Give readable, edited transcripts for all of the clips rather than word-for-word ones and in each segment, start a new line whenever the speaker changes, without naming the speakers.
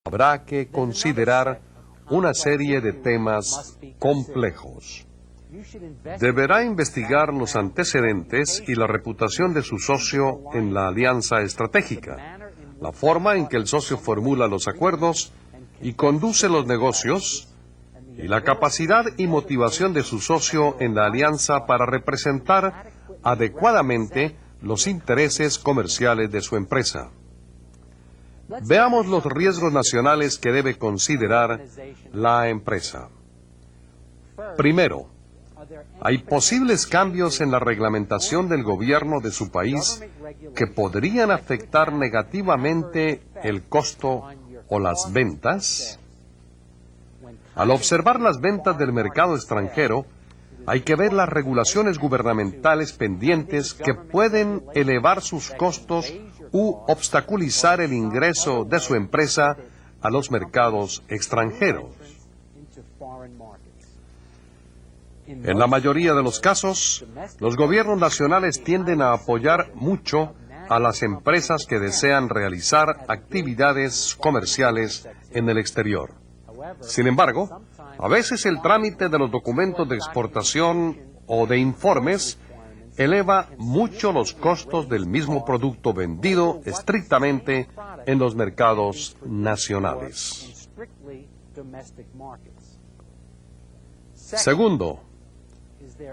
Habrá que considerar una serie de temas complejos. Deberá investigar los antecedentes y la reputación de su socio en la alianza estratégica, la forma en que el socio formula los acuerdos y conduce los negocios, y la capacidad y motivación de su socio en la alianza para representar adecuadamente los intereses comerciales de su empresa. Veamos los riesgos nacionales que debe considerar la empresa. Primero, hay posibles cambios en la reglamentación del gobierno de su país que podrían afectar negativamente el costo o las ventas. Al observar las ventas del mercado extranjero, hay que ver las regulaciones gubernamentales pendientes que pueden elevar sus costos u obstaculizar el ingreso de su empresa a los mercados extranjeros. En la mayoría de los casos, los gobiernos nacionales tienden a apoyar mucho a las empresas que desean realizar actividades comerciales en el exterior. Sin embargo, a veces el trámite de los documentos de exportación o de informes eleva mucho los costos del mismo producto vendido estrictamente en los mercados nacionales. Segundo,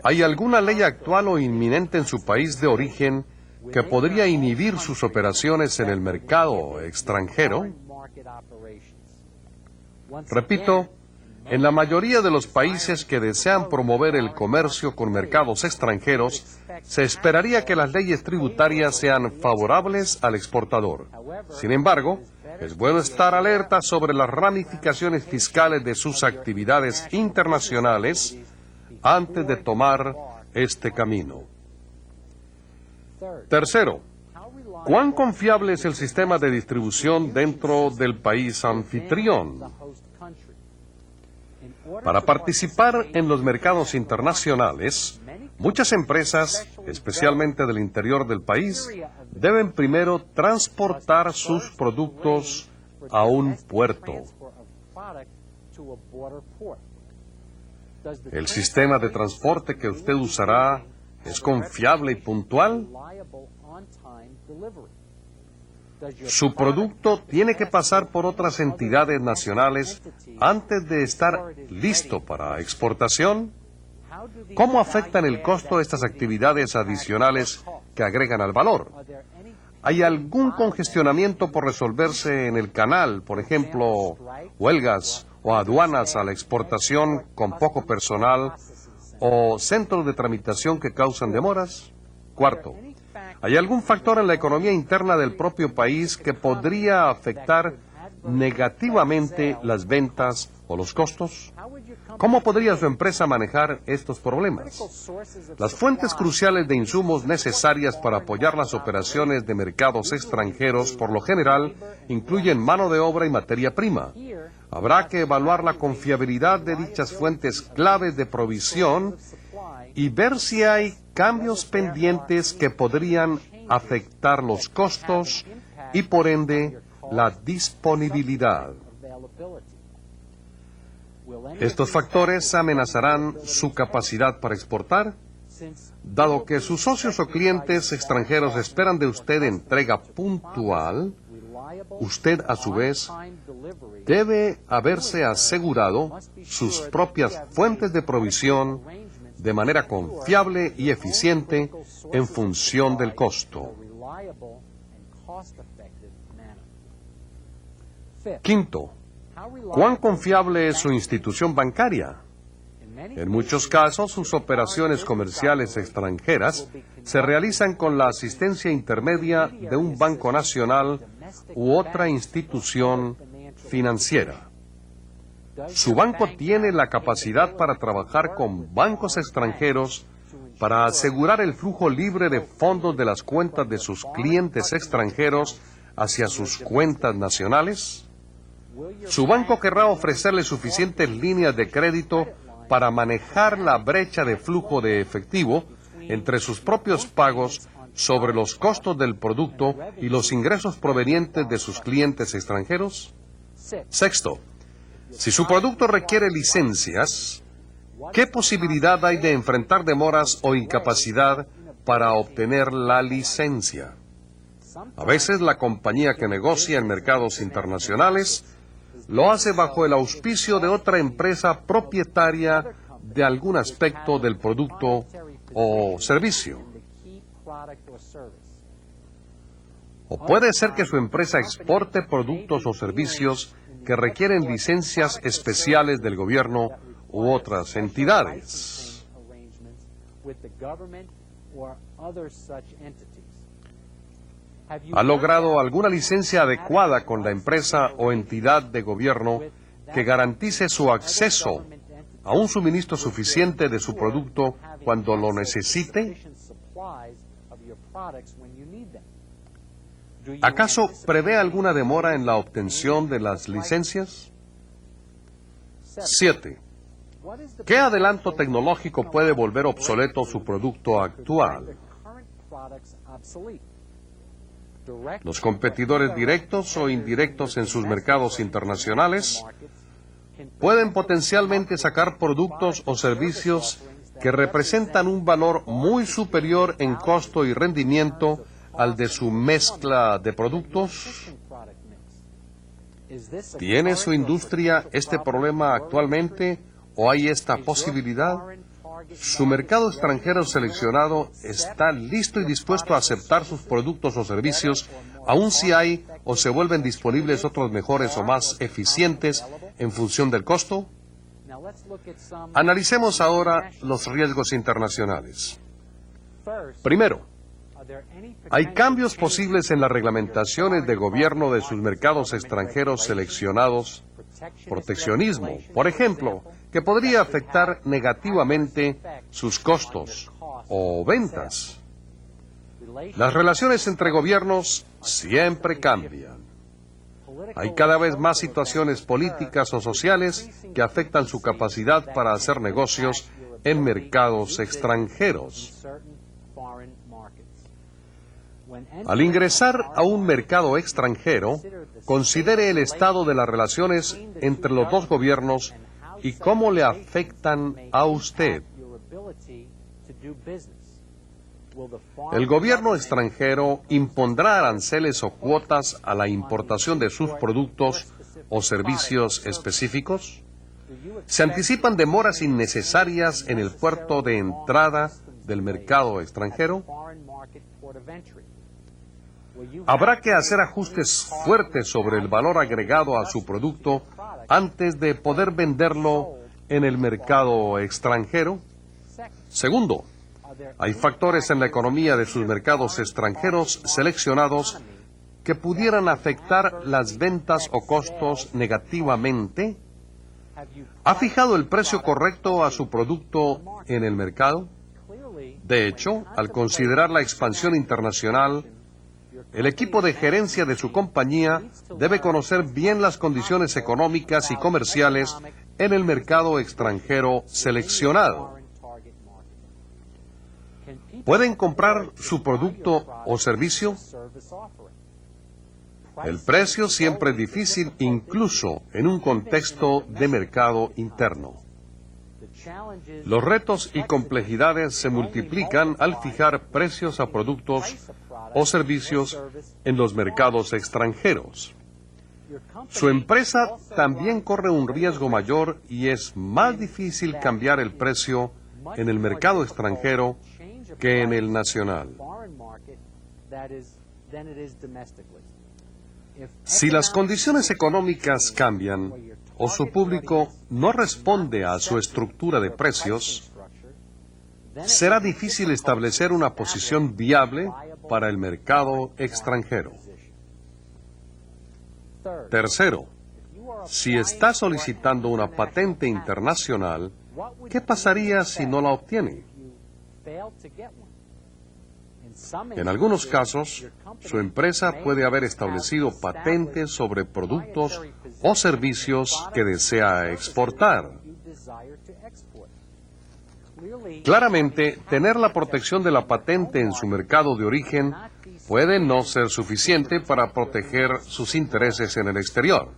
¿hay alguna ley actual o inminente en su país de origen que podría inhibir sus operaciones en el mercado extranjero? Repito, en la mayoría de los países que desean promover el comercio con mercados extranjeros, se esperaría que las leyes tributarias sean favorables al exportador. Sin embargo, es bueno estar alerta sobre las ramificaciones fiscales de sus actividades internacionales antes de tomar este camino. Tercero, ¿cuán confiable es el sistema de distribución dentro del país anfitrión? Para participar en los mercados internacionales, muchas empresas, especialmente del interior del país, deben primero transportar sus productos a un puerto. ¿El sistema de transporte que usted usará es confiable y puntual? Su producto tiene que pasar por otras entidades nacionales antes de estar listo para exportación. ¿Cómo afectan el costo estas actividades adicionales que agregan al valor? ¿Hay algún congestionamiento por resolverse en el canal, por ejemplo, huelgas o aduanas a la exportación con poco personal o centros de tramitación que causan demoras? Cuarto, ¿hay algún factor en la economía interna del propio país que podría afectar negativamente las ventas o los costos? ¿Cómo podría su empresa manejar estos problemas? Las fuentes cruciales de insumos necesarias para apoyar las operaciones de mercados extranjeros, por lo general, incluyen mano de obra y materia prima. Habrá que evaluar la confiabilidad de dichas fuentes claves de provisión y ver si hay cambios pendientes que podrían afectar los costos y, por ende, la disponibilidad. ¿Estos factores amenazarán su capacidad para exportar? Dado que sus socios o clientes extranjeros esperan de usted entrega puntual, usted, a su vez, debe haberse asegurado sus propias fuentes de provisión de manera confiable y eficiente en función del costo. Quinto, ¿cuán confiable es su institución bancaria? En muchos casos, sus operaciones comerciales extranjeras se realizan con la asistencia intermedia de un banco nacional u otra institución financiera. Su banco tiene la capacidad para trabajar con bancos extranjeros para asegurar el flujo libre de fondos de las cuentas de sus clientes extranjeros hacia sus cuentas nacionales. Su banco querrá ofrecerle suficientes líneas de crédito para manejar la brecha de flujo de efectivo entre sus propios pagos sobre los costos del producto y los ingresos provenientes de sus clientes extranjeros. Sexto, si su producto requiere licencias, ¿qué posibilidad hay de enfrentar demoras o incapacidad para obtener la licencia? A veces la compañía que negocia en mercados internacionales lo hace bajo el auspicio de otra empresa propietaria de algún aspecto del producto o servicio. O puede ser que su empresa exporte productos o servicios que requieren licencias especiales del gobierno u otras entidades. ¿Ha logrado alguna licencia adecuada con la empresa o entidad de gobierno que garantice su acceso a un suministro suficiente de su producto cuando lo necesite? ¿Acaso prevé alguna demora en la obtención de las licencias? 7. ¿Qué adelanto tecnológico puede volver obsoleto su producto actual? Los competidores directos o indirectos en sus mercados internacionales pueden potencialmente sacar productos o servicios que representan un valor muy superior en costo y rendimiento al de su mezcla de productos. ¿Tiene su industria este problema actualmente o hay esta posibilidad? ¿Su mercado extranjero seleccionado está listo y dispuesto a aceptar sus productos o servicios, aun si hay o se vuelven disponibles otros mejores o más eficientes en función del costo? Analicemos ahora los riesgos internacionales. Primero, ¿hay cambios posibles en las reglamentaciones de gobierno de sus mercados extranjeros seleccionados? Proteccionismo, por ejemplo, que podría afectar negativamente sus costos o ventas. Las relaciones entre gobiernos siempre cambian. Hay cada vez más situaciones políticas o sociales que afectan su capacidad para hacer negocios en mercados extranjeros. Al ingresar a un mercado extranjero, considere el estado de las relaciones entre los dos gobiernos y cómo le afectan a usted. ¿El gobierno extranjero impondrá aranceles o cuotas a la importación de sus productos o servicios específicos? ¿Se anticipan demoras innecesarias en el puerto de entrada del mercado extranjero? ¿Habrá que hacer ajustes fuertes sobre el valor agregado a su producto antes de poder venderlo en el mercado extranjero? Segundo, ¿hay factores en la economía de sus mercados extranjeros seleccionados que pudieran afectar las ventas o costos negativamente? ¿Ha fijado el precio correcto a su producto en el mercado? De hecho, al considerar la expansión internacional, el equipo de gerencia de su compañía debe conocer bien las condiciones económicas y comerciales en el mercado extranjero seleccionado. ¿Pueden comprar su producto o servicio? El precio siempre es difícil, incluso en un contexto de mercado interno. Los retos y complejidades se multiplican al fijar precios a productos o servicios en los mercados extranjeros. Su empresa también corre un riesgo mayor y es más difícil cambiar el precio en el mercado extranjero que en el nacional. Si las condiciones económicas cambian o su público no responde a su estructura de precios, será difícil establecer una posición viable para el mercado extranjero. Tercero, si está solicitando una patente internacional, ¿qué pasaría si no la obtiene? En algunos casos, su empresa puede haber establecido patentes sobre productos o servicios que desea exportar. Claramente, tener la protección de la patente en su mercado de origen puede no ser suficiente para proteger sus intereses en el exterior.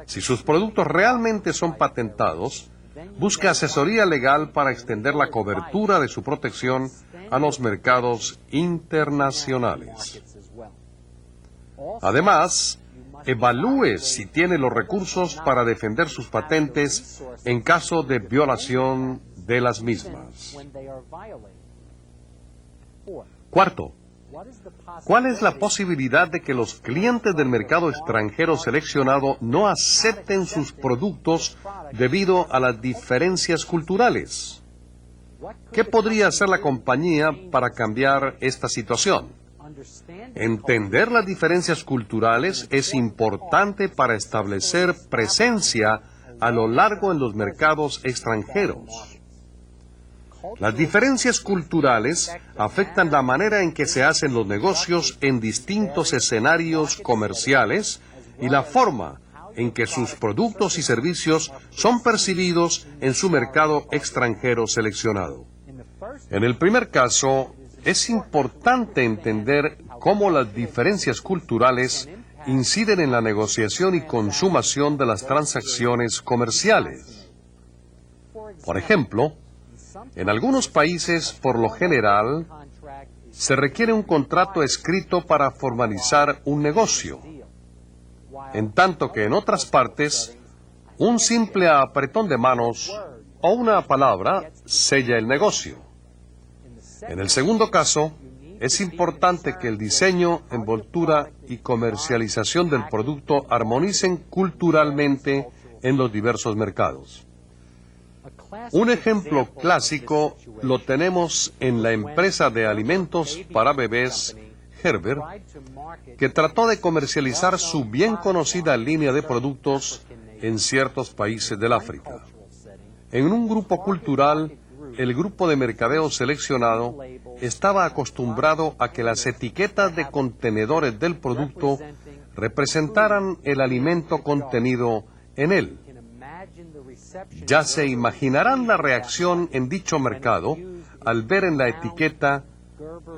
Si sus productos realmente son patentados, busque asesoría legal para extender la cobertura de su protección a los mercados internacionales. Además, evalúe si tiene los recursos para defender sus patentes en caso de violación de las mismas. Cuarto, ¿cuál es la posibilidad de que los clientes del mercado extranjero seleccionado no acepten sus productos debido a las diferencias culturales? ¿Qué podría hacer la compañía para cambiar esta situación? Entender las diferencias culturales es importante para establecer presencia a lo largo en los mercados extranjeros. Las diferencias culturales afectan la manera en que se hacen los negocios en distintos escenarios comerciales y la forma en que sus productos y servicios son percibidos en su mercado extranjero seleccionado. En el primer caso, es importante entender cómo las diferencias culturales inciden en la negociación y consumación de las transacciones comerciales. Por ejemplo, en algunos países, por lo general, se requiere un contrato escrito para formalizar un negocio, en tanto que en otras partes, un simple apretón de manos o una palabra sella el negocio. En el segundo caso, es importante que el diseño, envoltura y comercialización del producto armonicen culturalmente en los diversos mercados. Un ejemplo clásico lo tenemos en la empresa de alimentos para bebés Gerber, que trató de comercializar su bien conocida línea de productos en ciertos países del África. En un grupo cultural, el grupo de mercadeo seleccionado estaba acostumbrado a que las etiquetas de contenedores del producto representaran el alimento contenido en él. Ya se imaginarán la reacción en dicho mercado al ver en la etiqueta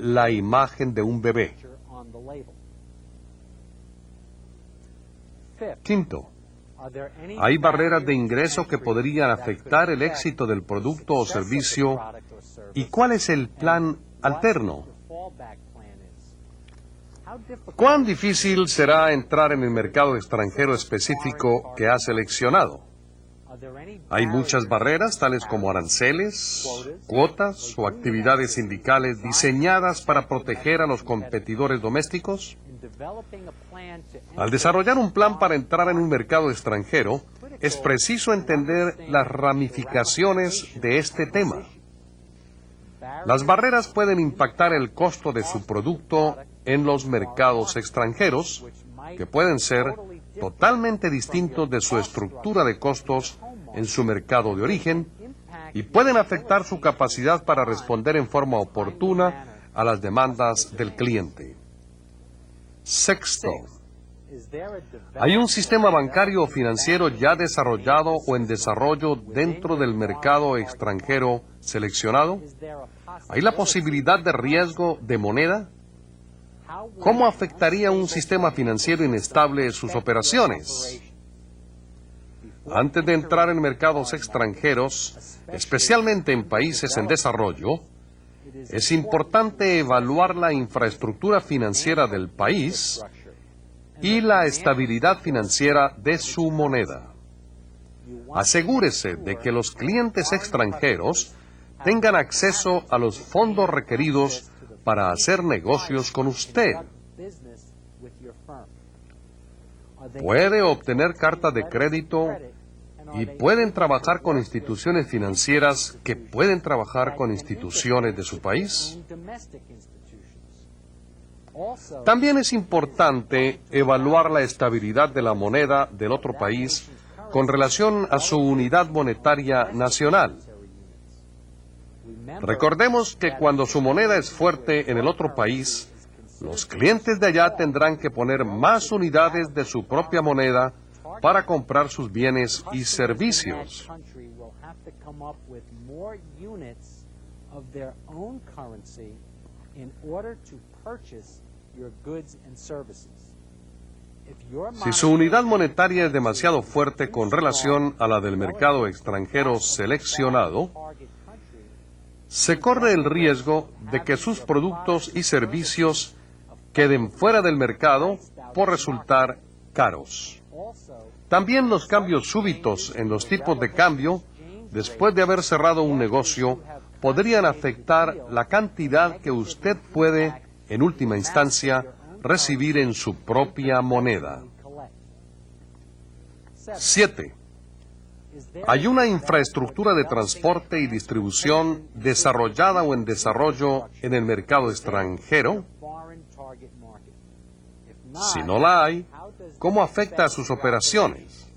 la imagen de un bebé. Quinto, hay barreras de ingreso que podrían afectar el éxito del producto o servicio. ¿Y cuál es el plan alterno? ¿Cuán difícil será entrar en el mercado extranjero específico que ha seleccionado? Hay muchas barreras, tales como aranceles, cuotas o actividades sindicales diseñadas para proteger a los competidores domésticos. Al desarrollar un plan para entrar en un mercado extranjero, es preciso entender las ramificaciones de este tema. Las barreras pueden impactar el costo de su producto en los mercados extranjeros, que pueden ser totalmente distintos de su estructura de costos en su mercado de origen, y pueden afectar su capacidad para responder en forma oportuna a las demandas del cliente. Sexto, ¿hay un sistema bancario o financiero ya desarrollado o en desarrollo dentro del mercado extranjero seleccionado? ¿Hay la posibilidad de riesgo de moneda? ¿Cómo afectaría un sistema financiero inestable sus operaciones? Antes de entrar en mercados extranjeros, especialmente en países en desarrollo, es importante evaluar la infraestructura financiera del país y la estabilidad financiera de su moneda. Asegúrese de que los clientes extranjeros tengan acceso a los fondos requeridos para hacer negocios con usted. Puede obtener cartas de crédito y pueden trabajar con instituciones financieras que pueden trabajar con instituciones de su país. También es importante evaluar la estabilidad de la moneda del otro país con relación a su unidad monetaria nacional. Recordemos que cuando su moneda es fuerte en el otro país, los clientes de allá tendrán que poner más unidades de su propia moneda para comprar sus bienes y servicios. Si su unidad monetaria es demasiado fuerte con relación a la del mercado extranjero seleccionado, se corre el riesgo de que sus productos y servicios queden fuera del mercado por resultar caros. También los cambios súbitos en los tipos de cambio, después de haber cerrado un negocio, podrían afectar la cantidad que usted puede, en última instancia, recibir en su propia moneda. 7. ¿Hay una infraestructura de transporte y distribución desarrollada o en desarrollo en el mercado extranjero? Si no la hay, ¿cómo afecta a sus operaciones?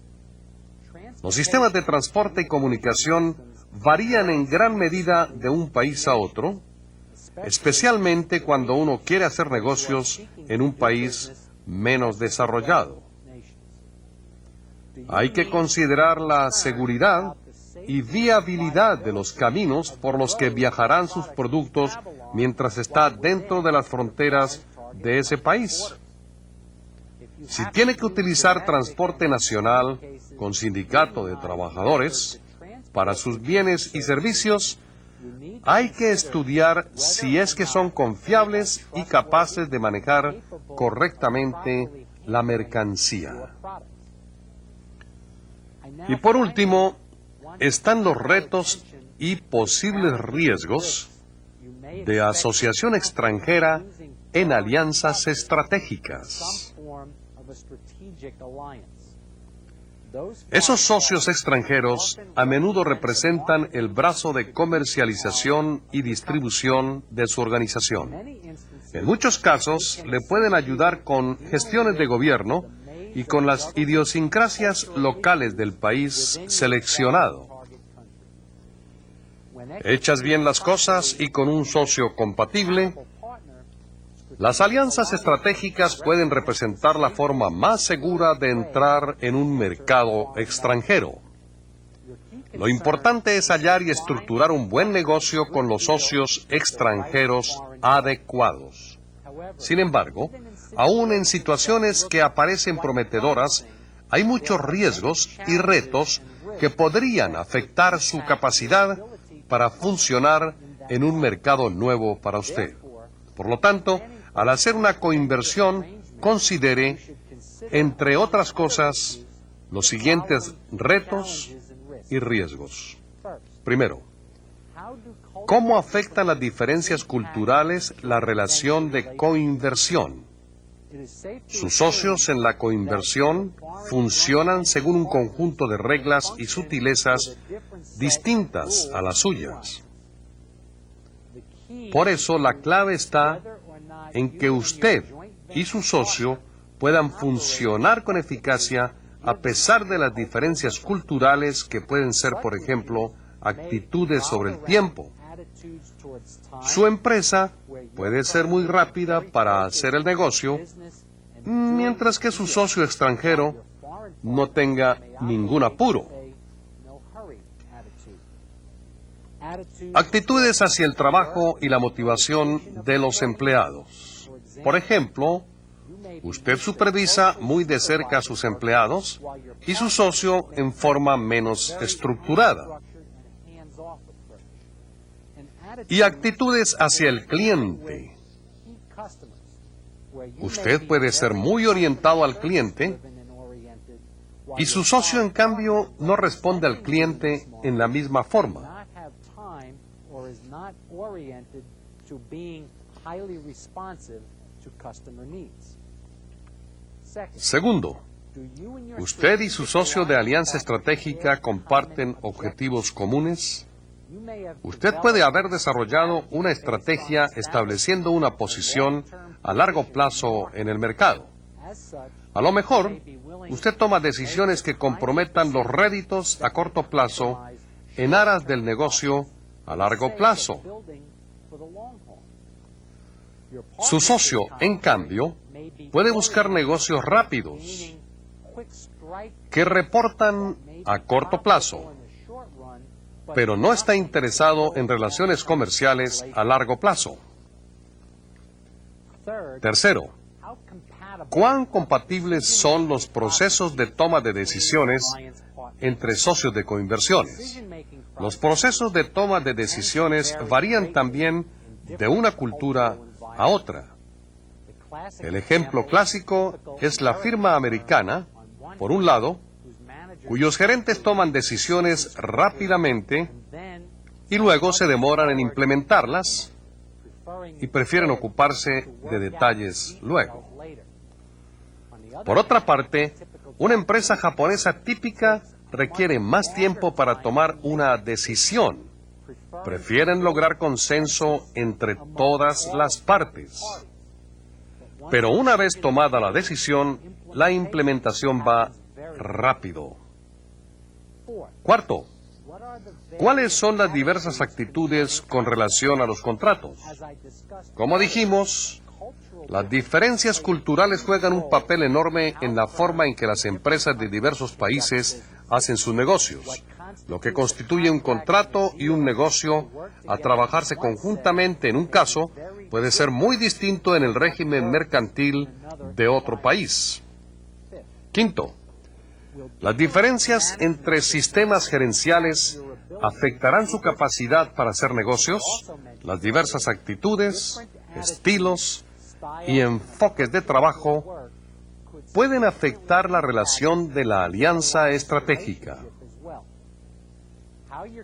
Los sistemas de transporte y comunicación varían en gran medida de un país a otro, especialmente cuando uno quiere hacer negocios en un país menos desarrollado. Hay que considerar la seguridad y viabilidad de los caminos por los que viajarán sus productos mientras está dentro de las fronteras de ese país. Si tiene que utilizar transporte nacional con sindicato de trabajadores para sus bienes y servicios, hay que estudiar si es que son confiables y capaces de manejar correctamente la mercancía. Y por último, están los retos y posibles riesgos de asociación extranjera en alianzas estratégicas. Esos socios extranjeros a menudo representan el brazo de comercialización y distribución de su organización. En muchos casos, le pueden ayudar con gestiones de gobierno y con las idiosincrasias locales del país seleccionado. Hechas bien las cosas y con un socio compatible, las alianzas estratégicas pueden representar la forma más segura de entrar en un mercado extranjero. Lo importante es hallar y estructurar un buen negocio con los socios extranjeros adecuados. Sin embargo, aún en situaciones que aparecen prometedoras, hay muchos riesgos y retos que podrían afectar su capacidad para funcionar en un mercado nuevo para usted. Por lo tanto, al hacer una coinversión, considere, entre otras cosas, los siguientes retos y riesgos. Primero, ¿cómo afectan las diferencias culturales la relación de coinversión? Sus socios en la coinversión funcionan según un conjunto de reglas y sutilezas distintas a las suyas. Por eso la clave está en que usted y su socio puedan funcionar con eficacia a pesar de las diferencias culturales que pueden ser, por ejemplo, actitudes sobre el tiempo. Su empresa puede ser muy rápida para hacer el negocio, mientras que su socio extranjero no tenga ningún apuro. Actitudes hacia el trabajo y la motivación de los empleados. Por ejemplo, usted supervisa muy de cerca a sus empleados y su socio en forma menos estructurada. Y actitudes hacia el cliente. Usted puede ser muy orientado al cliente y su socio, en cambio, no responde al cliente en la misma forma. Segundo, ¿usted y su socio de alianza estratégica comparten objetivos comunes? Usted puede haber desarrollado una estrategia estableciendo una posición a largo plazo en el mercado. A lo mejor, usted toma decisiones que comprometan los réditos a corto plazo en aras del negocio a largo plazo. Su socio, en cambio, puede buscar negocios rápidos que reportan a corto plazo, pero no está interesado en relaciones comerciales a largo plazo. Tercero, ¿Cuán compatibles son los procesos de toma de decisiones entre socios de coinversiones? Los procesos de toma de decisiones varían también de una cultura a otra. El ejemplo clásico es la firma americana, por un lado, cuyos gerentes toman decisiones rápidamente y luego se demoran en implementarlas y prefieren ocuparse de detalles luego. Por otra parte, una empresa japonesa típica requiere más tiempo para tomar una decisión. Prefieren lograr consenso entre todas las partes. Pero una vez tomada la decisión, la implementación va rápido. Cuarto, ¿cuáles son las diversas actitudes con relación a los contratos? Como dijimos, las diferencias culturales juegan un papel enorme en la forma en que las empresas de diversos países hacen sus negocios. Lo que constituye un contrato y un negocio a trabajarse conjuntamente en un caso puede ser muy distinto en el régimen mercantil de otro país. Quinto, las diferencias entre sistemas gerenciales afectarán su capacidad para hacer negocios. Las diversas actitudes, estilos y enfoques de trabajo pueden afectar la relación de la alianza estratégica.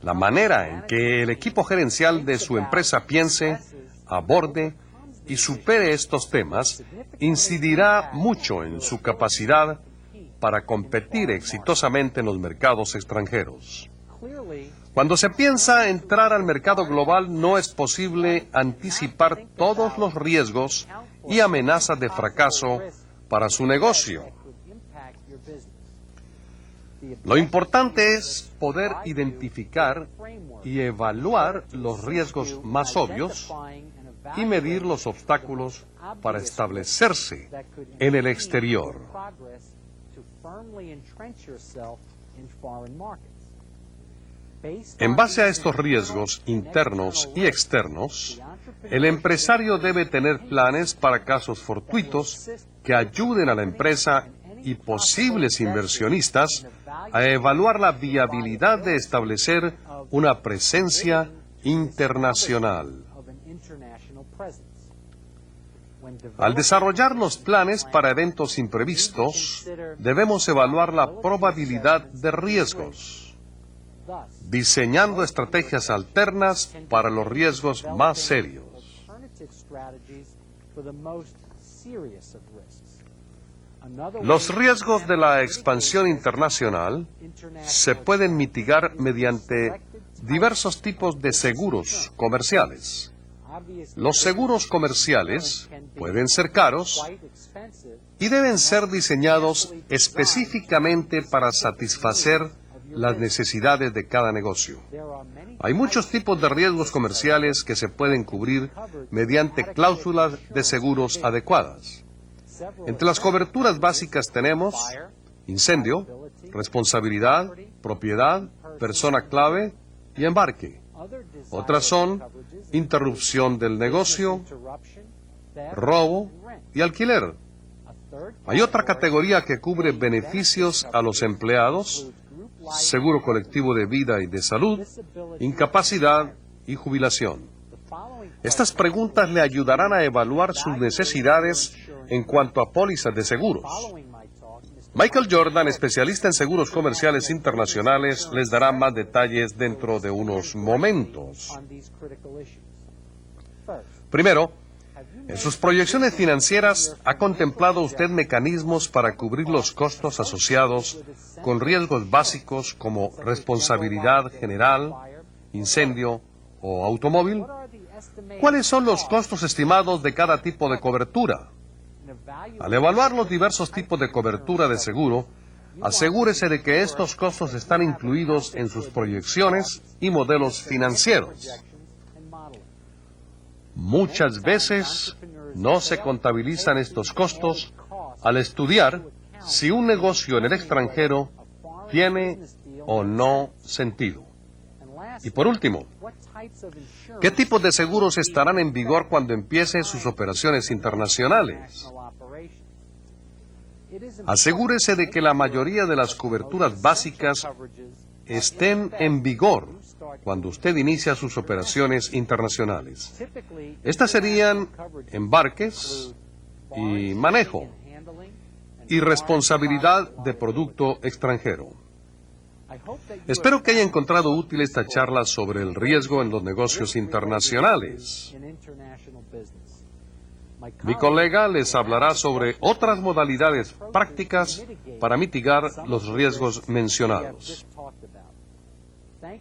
La manera en que el equipo gerencial de su empresa piense, aborde y supere estos temas incidirá mucho en su capacidad para competir exitosamente en los mercados extranjeros. Cuando se piensa entrar al mercado global, no es posible anticipar todos los riesgos y amenazas de fracaso para su negocio. Lo importante es poder identificar y evaluar los riesgos más obvios y medir los obstáculos para establecerse en el exterior. En base a estos riesgos internos y externos, el empresario debe tener planes para casos fortuitos que ayuden a la empresa y posibles inversionistas a evaluar la viabilidad de establecer una presencia internacional. Al desarrollar los planes para eventos imprevistos, debemos evaluar la probabilidad de riesgos, diseñando estrategias alternas para los riesgos más serios. Los riesgos de la expansión internacional se pueden mitigar mediante diversos tipos de seguros comerciales. Los seguros comerciales pueden ser caros y deben ser diseñados específicamente para satisfacer las necesidades de cada negocio. Hay muchos tipos de riesgos comerciales que se pueden cubrir mediante cláusulas de seguros adecuadas. Entre las coberturas básicas tenemos incendio, responsabilidad, propiedad, persona clave y embarque. Otras son interrupción del negocio, robo y alquiler. Hay otra categoría que cubre beneficios a los empleados, seguro colectivo de vida y de salud, incapacidad y jubilación. Estas preguntas le ayudarán a evaluar sus necesidades en cuanto a pólizas de seguros. Michael Jordan, especialista en seguros comerciales internacionales, les dará más detalles dentro de unos momentos. Primero, en sus proyecciones financieras, ¿ha contemplado usted mecanismos para cubrir los costos asociados con riesgos básicos como responsabilidad general, incendio o automóvil? ¿Cuáles son los costos estimados de cada tipo de cobertura? Al evaluar los diversos tipos de cobertura de seguro, asegúrese de que estos costos están incluidos en sus proyecciones y modelos financieros. Muchas veces no se contabilizan estos costos al estudiar si un negocio en el extranjero tiene o no sentido. Y por último, ¿qué tipos de seguros estarán en vigor cuando empiecen sus operaciones internacionales? asegúrese de que la mayoría de las coberturas básicas estén en vigor cuando usted inicia sus operaciones internacionales. Estas serían embarques y manejo y responsabilidad de producto extranjero. Espero que haya encontrado útil esta charla sobre el riesgo en los negocios internacionales. Mi colega les hablará sobre otras modalidades prácticas para mitigar los riesgos mencionados.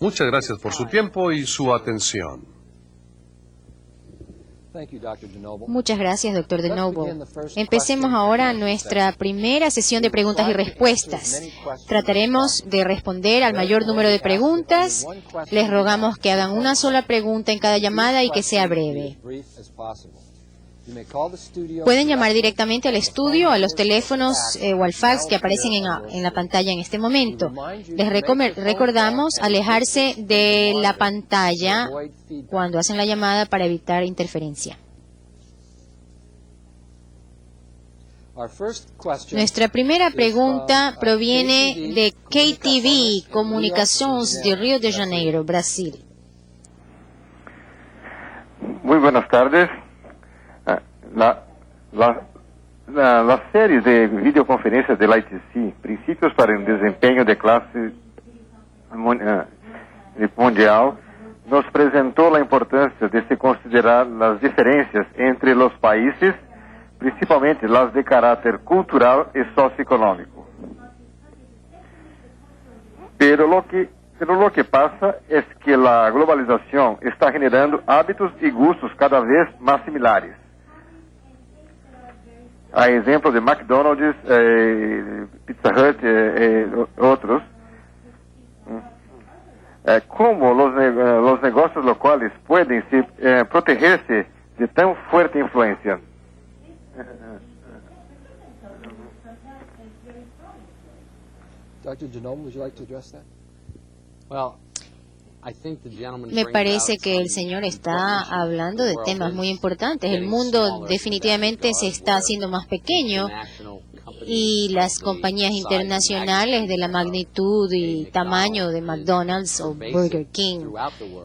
Muchas gracias por su tiempo y su atención.
Muchas gracias, Dr. DeNoble. Empecemos ahora nuestra primera sesión de preguntas y respuestas. Trataremos de responder al mayor número de preguntas. Les rogamos que hagan una sola pregunta en cada llamada y que sea breve. Pueden llamar directamente al estudio, a los teléfonos o al fax que aparecen en la pantalla en este momento. Les recordamos alejarse de la pantalla cuando hacen la llamada para evitar interferencia. Nuestra primera pregunta proviene de KTV, Comunicações de Rio de Janeiro, Brasil.
Muy buenas tardes. Las series de videoconferencias del ITC, Principios para el Desempeño de Clase Mundial, nos presentó la importancia de se considerar las diferencias entre los países, principalmente las de carácter cultural y socioeconómico. Pero lo que pasa es que la globalización está generando hábitos y gustos cada vez más similares. Hay ejemplos de McDonald's, Pizza Hut otros. ¿Cómo los negocios locales pueden protegerse de tan fuerte influencia?
Dr. Genome, would you like to address that?
Me parece que el señor está hablando de temas muy importantes. El mundo definitivamente se está haciendo más pequeño y las compañías internacionales de la magnitud y tamaño de McDonald's o Burger King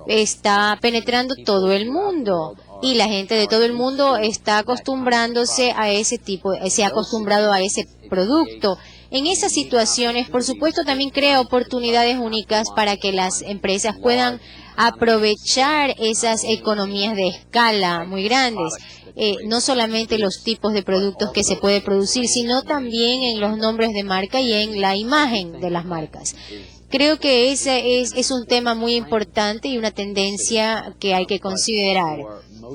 está penetrando todo el mundo y la gente de todo el mundo está acostumbrándose a se ha acostumbrado a ese producto. En esas situaciones, por supuesto, también crea oportunidades únicas para que las empresas puedan aprovechar esas economías de escala muy grandes. No solamente los tipos de productos que se puede producir, sino también en los nombres de marca y en la imagen de las marcas. Creo que ese es un tema muy importante y una tendencia que hay que considerar.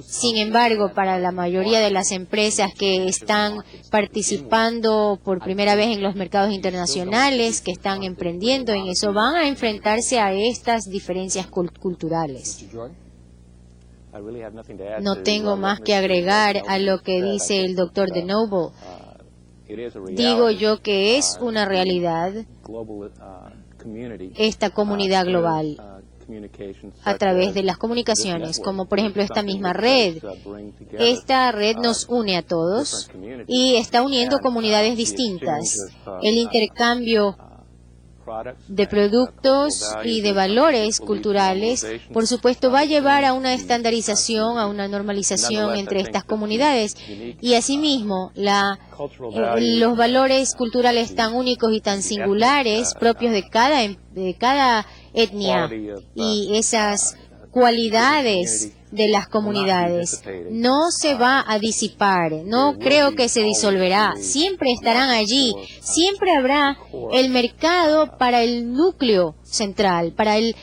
Sin embargo, para la mayoría de las empresas que están participando por primera vez en los mercados internacionales, que están emprendiendo en eso, van a enfrentarse a estas diferencias culturales. No tengo más que agregar a lo que dice el Dr. DeNoble. Digo yo que es una realidad esta comunidad global a través de las comunicaciones, como por ejemplo esta misma red. Esta red nos une a todos y está uniendo comunidades distintas. El intercambio de productos y de valores culturales, por supuesto, va a llevar a una estandarización, a una normalización entre estas comunidades. Y asimismo, los valores culturales tan únicos y tan singulares, propios de cada etnia, y esas cualidades de las comunidades no se va a disipar, no creo que se disolverá, siempre estarán allí, siempre habrá el mercado para el núcleo central, para el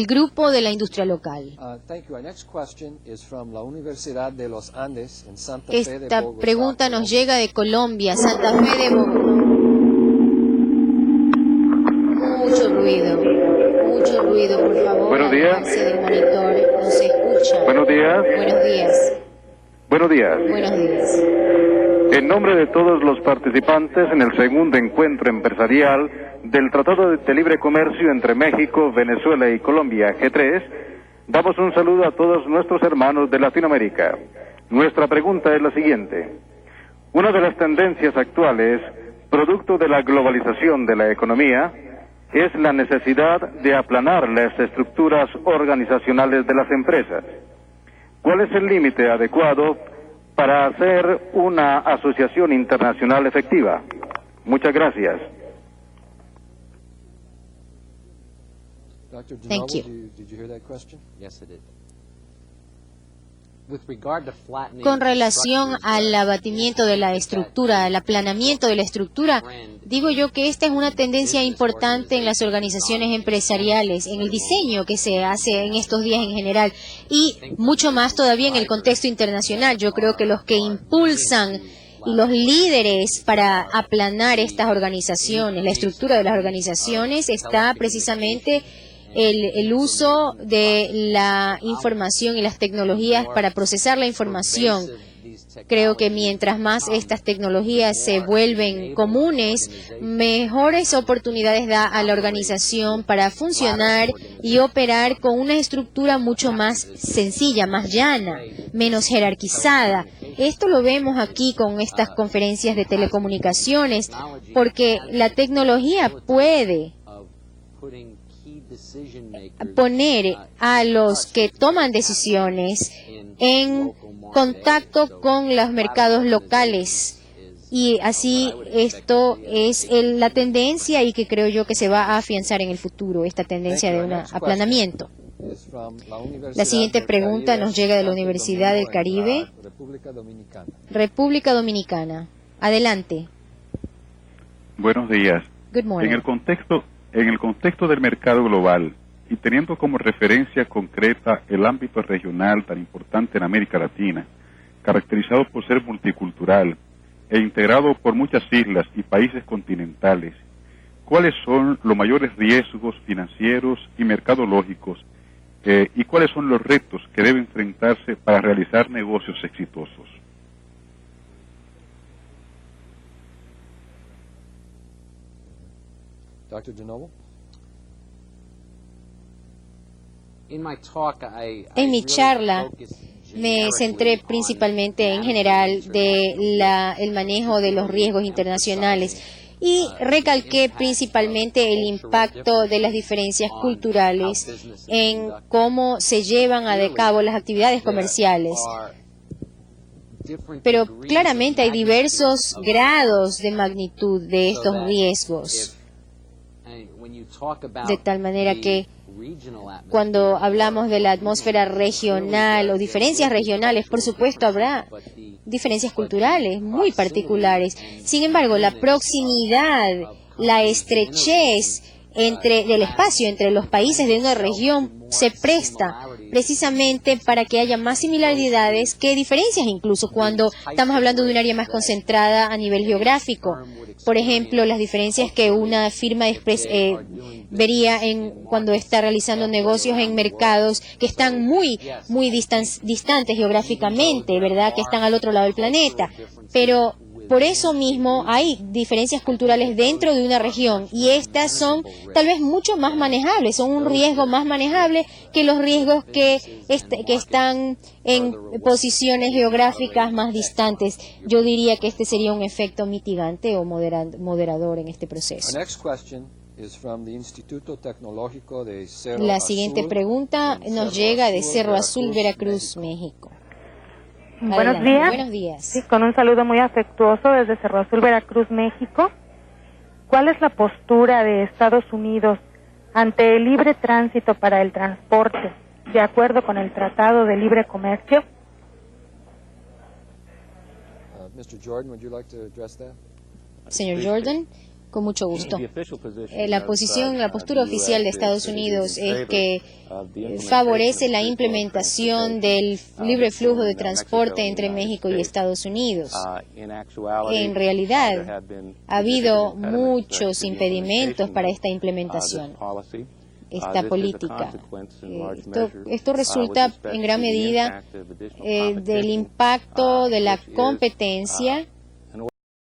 grupo de la industria local. Esta pregunta nos llega de Colombia, Santa Fe de Bogotá. Mucho ruido, por favor.
Buenos días.
Alejarse del monitor, no se escucha.
Buenos días.
Buenos días.
Buenos días.
Buenos días.
En nombre de todos los participantes en el segundo encuentro empresarial del Tratado de Libre Comercio entre México, Venezuela y Colombia, G3,
Damos un saludo a todos nuestros hermanos de Latinoamérica. Nuestra pregunta es la siguiente. Una de las tendencias actuales, producto de la globalización de la economía, es la necesidad de aplanar las estructuras organizacionales de las empresas. ¿Cuál es el límite adecuado para hacer una asociación internacional efectiva? Muchas gracias.
Thank you. Con relación al abatimiento de la estructura, al aplanamiento de la estructura, digo yo que esta es una tendencia importante en las organizaciones empresariales, en el diseño que se hace en estos días en general y mucho más todavía en el contexto internacional. Yo creo que los que impulsan y los líderes para aplanar estas organizaciones, la estructura de las organizaciones, está precisamente el uso de la información y las tecnologías para procesar la información. Creo que mientras más estas tecnologías se vuelven comunes, mejores oportunidades da a la organización para funcionar y operar con una estructura mucho más sencilla, más llana, menos jerarquizada. Esto lo vemos aquí con estas conferencias de telecomunicaciones, porque la tecnología puede poner a los que toman decisiones en contacto con los mercados locales, y así esto es la tendencia y que creo yo que se va a afianzar en el futuro, esta tendencia de un aplanamiento. La siguiente pregunta nos llega de la Universidad del Caribe, República Dominicana. Adelante.
Buenos días.
Good morning.
En el contexto del mercado global y teniendo como referencia concreta el ámbito regional tan importante en América Latina, caracterizado por ser multicultural e integrado por muchas islas y países continentales, ¿cuáles son los mayores riesgos financieros y mercadológicos y cuáles son los retos que debe enfrentarse para realizar negocios exitosos?
Dr. DeNoble?
En mi charla me centré principalmente en general el manejo de los riesgos internacionales y recalqué principalmente el impacto de las diferencias culturales en cómo se llevan a cabo las actividades comerciales. Pero claramente hay diversos grados de magnitud de estos riesgos, de tal manera que cuando hablamos de la atmósfera regional o diferencias regionales, por supuesto habrá diferencias culturales muy particulares. Sin embargo, la proximidad, la estrechez del espacio entre los países de una región se presta precisamente para que haya más similaridades que diferencias, incluso cuando estamos hablando de un área más concentrada a nivel geográfico. Por ejemplo, las diferencias que una firma vería cuando está realizando negocios en mercados que están muy distantes geográficamente, ¿verdad? Que están al otro lado del planeta. Pero por eso mismo hay diferencias culturales dentro de una región y estas son tal vez mucho más manejables, son un riesgo más manejable que los riesgos que están en posiciones geográficas más distantes. Yo diría que este sería un efecto mitigante o moderador en este proceso. La siguiente pregunta nos llega de Cerro Azul, Veracruz, México.
Buenos días.
Buenos días.
Sí, con un saludo muy afectuoso desde Cerro Azul, Veracruz, México. ¿Cuál es la postura de Estados Unidos ante el libre tránsito para el transporte, de acuerdo con el Tratado de Libre Comercio?
Señor Jordan, con mucho gusto. La postura oficial de Estados Unidos es que favorece la implementación del libre flujo de transporte entre México y Estados Unidos. En realidad, ha habido muchos impedimentos para esta implementación, esta política. Esto resulta en gran medida del impacto de la competencia